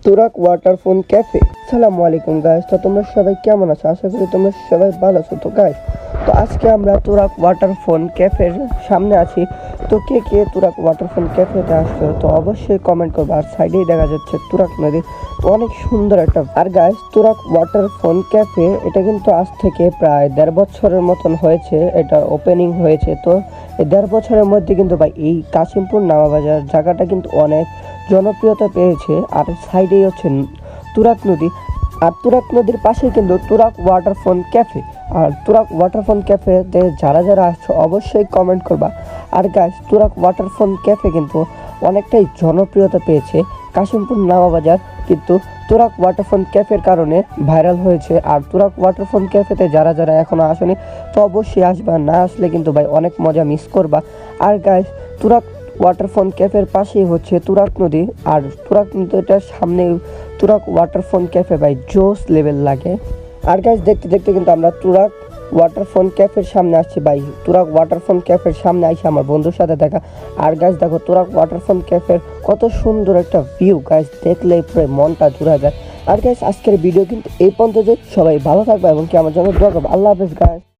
Turag ওয়াটারফোন cafe. আসসালামু আলাইকুম guys, তো তোমরা সবাই কেমন আছো? আশা করি তোমরা সবাই ভালো আছো। তো গাইস, তো আজকে আমরা তুরাগ ওয়াটারফোন ক্যাফের সামনে আছি। তো কে কে তুরাগ ওয়াটারফোন ক্যাফেতে আসছো তো অবশ্যই কমেন্ট করবে। আর সাইডেই দেখা যাচ্ছে তুরাগ নদী, তো অনেক সুন্দর একটা। আর গাইস, তুরাগ ওয়াটারফোন ক্যাফে এটা কিন্তু আজ থেকে প্রায় 1.5 বছরের মতন হয়েছে এটা ওপেনিং হয়েছে। তো এই 1.5 বছরের মধ্যে কিন্তু ভাই এই কাশিমপুর নামাবাজার জায়গাটা কিন্তু অনেক জনপ্রিয়তা পেয়েছে। আর সাইডেই হচ্ছে তুরাগ নদী, আর তুরাগ নদীর পাশেই কিন্তু তুরাগ ওয়াটারফোন ক্যাফে। আর তুরাগ ওয়াটারফোন ক্যাফেতে যারা যারা আসছো অবশ্যই কমেন্ট করবা। আর গাইস, তুরাগ ওয়াটারফোন ক্যাফে কিন্তু অনেকটাই জনপ্রিয়তা পেয়েছে। কাশিমপুর নামাবাজার কিন্তু তুরাগ ওয়াটারফোন ক্যাফের কারণে ভাইরাল হয়েছে। আর তুরাগ ওয়াটারফোন ক্যাফেতে যারা যারা এখনো আসেনি তো অবশ্যই আসবা, না আসলে কিন্তু ভাই অনেক মজা মিস করবা। আর গাইস, তুরাগ ওয়াটারফোন ক্যাফের পাশেই হচ্ছে তুরাগ নদী, আর তুরাগ নদীটার সামনে তুরাগ ওয়াটারফোন ক্যাফে ভাই জোস লেভেল লাগে। আর গাইস, দেখতে দেখতে কিন্তু আমরা তুরাগ ওয়াটারফোন ক্যাফের সামনে আসছি ভাই। তুরাগ ওয়াটারফোন ক্যাফের সামনে আসি আমার বন্ধুর সাথে দেখা। আর গাইস দেখো, তুরাগ ওয়াটারফোন ক্যাফের কত সুন্দর একটা ভিউ গাইস, দেখলেই পুরো মনটা জুড়ে যায়। আর গাইস, আজকের ভিডিও কিন্তু এই পর্যন্ত। সবাই ভালো থাকবে এবং কি আমার জন্য দোয়া করবে। আল্লাহ হাফেজ গাইস।